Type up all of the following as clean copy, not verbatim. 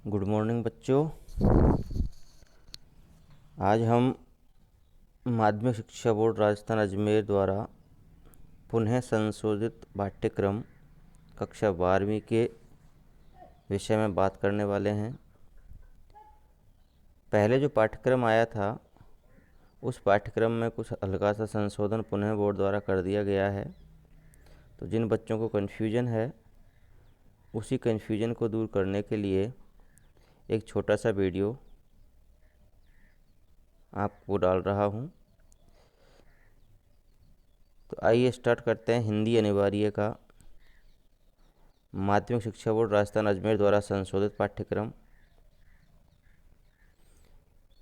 Good morning बच्चों। आज हम माध्यमिक शिक्षा बोर्ड राजस्थान अजमेर द्वारा पुनः संशोधित पाठ्यक्रम कक्षा 12वीं के विषय में बात करने वाले हैं। पहले जो पाठ्यक्रम आया था उस पाठ्यक्रम में कुछ हल्का सा संशोधन पुनः बोर्ड द्वारा कर दिया गया है। तो जिन बच्चों को कन्फ्यूजन है उसी कन्फ्यूजन को दूर करने के लिए एक छोटा सा वीडियो आपको डाल रहा हूँ। तो आइए स्टार्ट करते हैं हिंदी अनिवार्य का माध्यमिक शिक्षा बोर्ड राजस्थान अजमेर द्वारा संशोधित पाठ्यक्रम।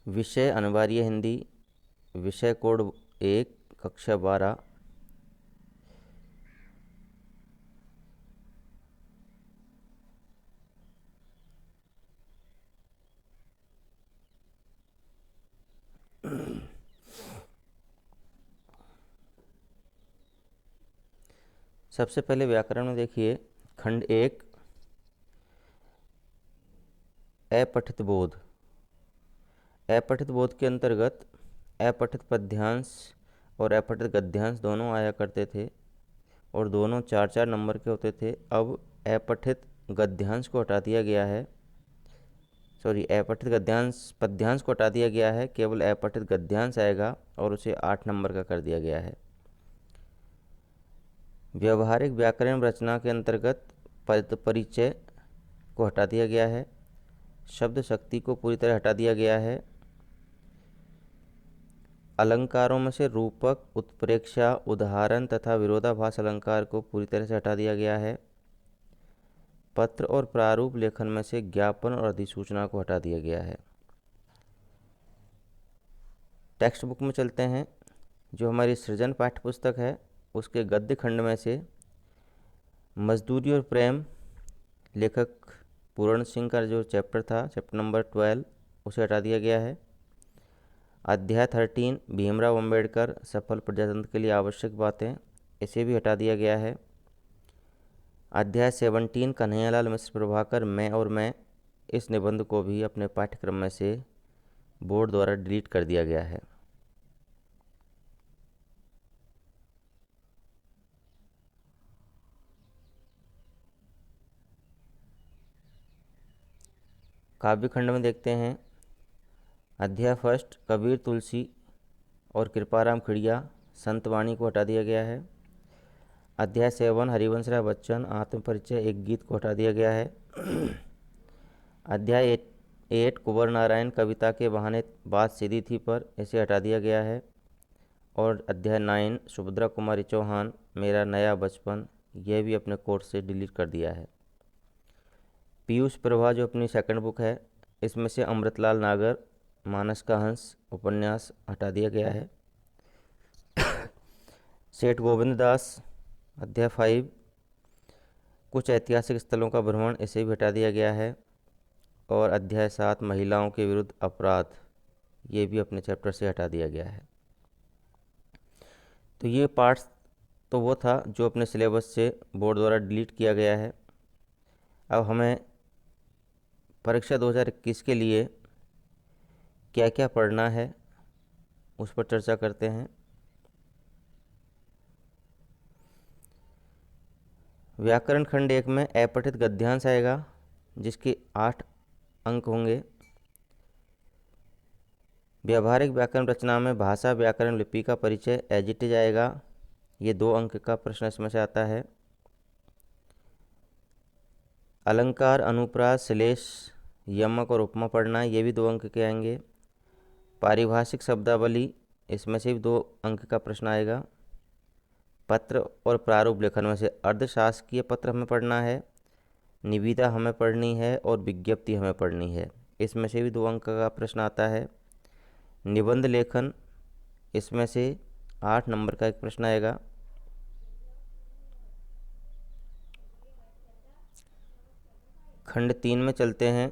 विषय अनिवार्य हिंदी, विषय कोड 1, कक्षा 12। सबसे पहले व्याकरण में देखिए, खंड 1 अपठित बोध। अपठित बोध के अंतर्गत अपठित पद्यांश और अपठित गद्यांश दोनों आया करते थे और दोनों 4-4 नंबर के होते थे। अब अपठित गद्यांश को हटा दिया गया है, अपठित पद्यांश को हटा दिया गया है, केवल अपठित गद्यांश आएगा और उसे 8 नंबर का कर दिया गया है। व्यवहारिक व्याकरण रचना के अंतर्गत पद परिचय को हटा दिया गया है, शब्द शक्ति को पूरी तरह हटा दिया गया है। अलंकारों में से रूपक, उत्प्रेक्षा, उदाहरण तथा विरोधाभास अलंकार को पूरी तरह से हटा दिया गया है। पत्र और प्रारूप लेखन में से ज्ञापन और अधिसूचना को हटा दिया गया है। टेक्स्ट बुक में चलते हैं। जो हमारी सृजन पाठ्य पुस्तक है उसके गद्य खंड में से मजदूरी और प्रेम, लेखक पूर्ण सिंह का जो चैप्टर था, चैप्टर नंबर 12, उसे हटा दिया गया है। अध्याय 13 भीमराव अंबेडकर सफल प्रजातंत्र के लिए आवश्यक बातें, इसे भी हटा दिया गया है। अध्याय 17 कन्हैयालाल मिश्र प्रभाकर मैं और मैं, इस निबंध को भी अपने पाठ्यक्रम में से बोर्ड द्वारा डिलीट कर दिया गया है। काव्य खंड में देखते हैं। अध्याय 1 कबीर, तुलसी और कृपाराम खिड़िया संतवाणी को हटा दिया गया है। अध्याय 7 हरिवंश राय बच्चन आत्मपरिचय एक गीत को हटा दिया गया है। अध्याय 8 कुंवर नारायण कविता के बहाने बात सीधी थी पर, इसे हटा दिया गया है। और अध्याय 9 सुभद्रा कुमारी चौहान मेरा नया बचपन, यह भी अपने कोर्स से डिलीट कर दिया है। पीयूष प्रभा जो अपनी सेकंड बुक है, इसमें से अमृतलाल नागर मानस का हंस उपन्यास हटा दिया गया है। सेठ गोविंद दास अध्याय 5 कुछ ऐतिहासिक स्थलों का भ्रमण, इसे भी हटा दिया गया है। और अध्याय 7 महिलाओं के विरुद्ध अपराध, ये भी अपने चैप्टर से हटा दिया गया है। तो ये पार्ट्स तो वो था जो अपने सिलेबस से बोर्ड द्वारा डिलीट किया गया है। अब हमें परीक्षा 2021 के लिए क्या क्या पढ़ना है उस पर चर्चा करते हैं। व्याकरण खंड 1 में अपठित गद्यांश आएगा जिसके 8 अंक होंगे। व्यावहारिक व्याकरण रचना में भाषा, व्याकरण, लिपि का परिचय एज इट इज आएगा, ये 2 अंक का प्रश्न इसमें से आता है। अलंकार, अनुप्रास, श्लेष, यमक और उपमा पढ़ना, ये भी 2 अंक के आएंगे। पारिभाषिक शब्दावली, इसमें से भी 2 अंक का प्रश्न आएगा। पत्र और प्रारूप लेखन में से अर्धशासकीय पत्र हमें पढ़ना है, निविदा हमें पढ़नी है और विज्ञप्ति हमें पढ़नी है, इसमें से भी 2 अंक का प्रश्न आता है। निबंध लेखन, इसमें से 8 नंबर का एक प्रश्न आएगा। खंड 3 में चलते हैं।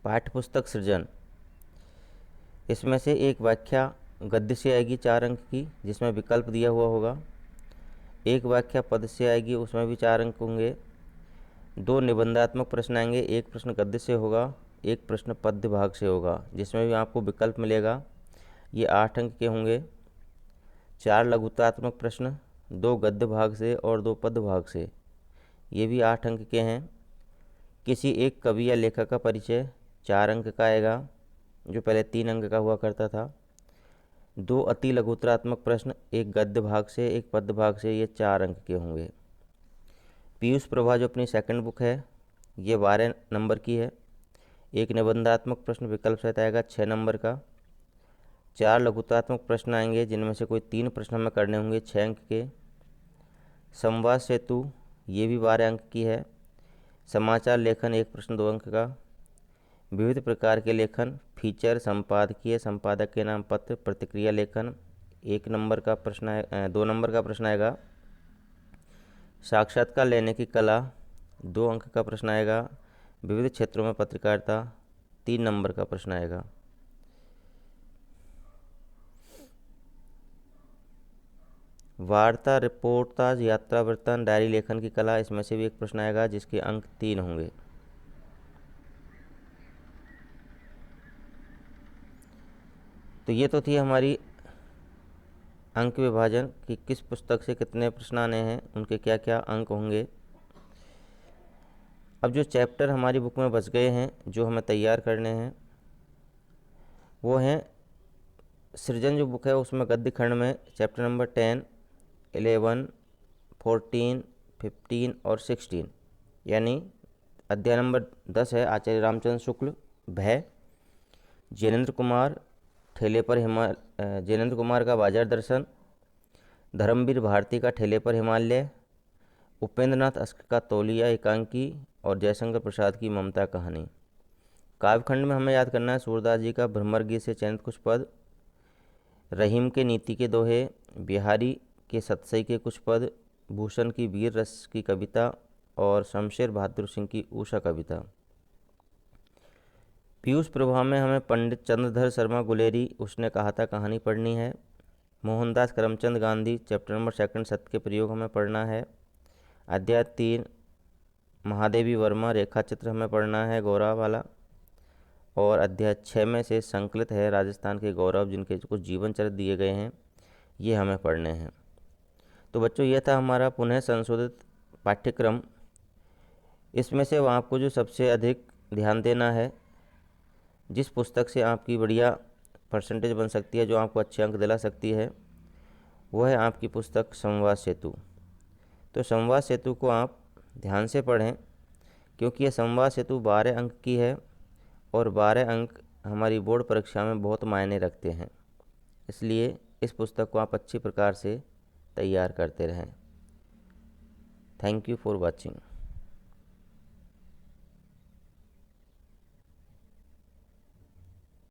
पाठ्यपुस्तक सृजन, इसमें से एक व्याख्या गद्य से आएगी 4 अंक की, जिसमें विकल्प दिया हुआ होगा। एक व्याख्या पद से आएगी, उसमें भी 4 अंक होंगे। 2 निबंधात्मक प्रश्न आएंगे, एक प्रश्न गद्य से होगा, एक प्रश्न पद्य भाग से होगा, जिसमें भी आपको विकल्प मिलेगा। ये 8 अंक के होंगे। 4 लघुतात्मक प्रश्न, 2 गद्य भाग से और 2 पद्य भाग से, ये भी 8 अंक के हैं। किसी एक कवि या लेखक का परिचय 4 अंक का आएगा, जो पहले 3 अंक का हुआ करता था। 2 अति लघुतरात्मक प्रश्न, एक गद्य भाग से एक पद्य भाग से, ये 4 अंक के होंगे। पीयूष प्रभा जो अपनी सेकंड बुक है, ये 12 नंबर की है। एक निबंधात्मक प्रश्न विकल्प सहित आएगा 6 नंबर का। 4 लघुतात्मक प्रश्न आएंगे, जिनमें से कोई 3 प्रश्न हमें करने होंगे 6 अंक के। संवाद सेतु, ये भी 12 अंक की है। समाचार लेखन, एक प्रश्न 2 अंक का। विविध प्रकार के लेखन, फीचर, संपादकीय, संपादक के नाम पत्र, प्रतिक्रिया लेखन, 1 नंबर का प्रश्न है, 2 नंबर का प्रश्न आएगा। साक्षात्कार लेने की कला, 2 अंक का प्रश्न आएगा। विविध क्षेत्रों में पत्रकारिता, 3 नंबर का प्रश्न आएगा। वार्ता, रिपोर्टाज, यात्रा वृत्तांत, डायरी लेखन की कला, इसमें से भी एक प्रश्न आएगा, जिसके अंक 3 होंगे। तो ये तो थी हमारी अंक विभाजन कि किस पुस्तक से कितने प्रश्न आने हैं, उनके क्या क्या अंक होंगे। अब जो चैप्टर हमारी बुक में बच गए हैं, जो हमें तैयार करने हैं, वो हैं सृजन जो बुक है, उसमें गद्य खंड में चैप्टर नंबर 10, 11, 14, 15 और 16, यानी अध्याय नंबर 10 है आचार्य रामचंद्र शुक्ल, भय। जैनेन्द्र कुमार ठेले पर जैनेन्द्र कुमार का बाजार दर्शन। धर्मवीर भारती का ठेले पर हिमालय। उपेंद्र नाथ अस्क का तौलिया एकांकी और जयशंकर प्रसाद की ममता कहानी। काव्यखंड में हमें याद करना है सूरदास जी का भ्रमरगीत से चयनित कुछ पद, रहीम के नीति के दोहे, बिहारी के सतसई के कुछ पद, भूषण की वीर रस की कविता और शमशेर बहादुर सिंह की उषा कविता। पीयूष प्रभा में हमें पंडित चंद्रधर शर्मा गुलेरी उसने कहा था कहानी पढ़नी है। मोहनदास करमचंद गांधी चैप्टर नंबर 2 सत्य के प्रयोग हमें पढ़ना है। अध्याय 3 महादेवी वर्मा रेखा चित्र हमें पढ़ना है गौरव वाला। और अध्याय 6 में से संकलित है राजस्थान के गौरव, जिनके कुछ जीवन चरित्र दिए गए हैं, ये हमें पढ़ने हैं। तो बच्चों, ये था हमारा पुनः संशोधित पाठ्यक्रम। इसमें से आपको जो सबसे अधिक ध्यान देना है, जिस पुस्तक से आपकी बढ़िया परसेंटेज बन सकती है, जो आपको अच्छे अंक दिला सकती है, वह है आपकी पुस्तक संवाद सेतु। तो संवाद सेतु को आप ध्यान से पढ़ें, क्योंकि यह संवाद सेतु 12 अंक की है और 12 अंक हमारी बोर्ड परीक्षा में बहुत मायने रखते हैं। इसलिए इस पुस्तक को आप अच्छी प्रकार से तैयार करते रहें। Thank you for watching.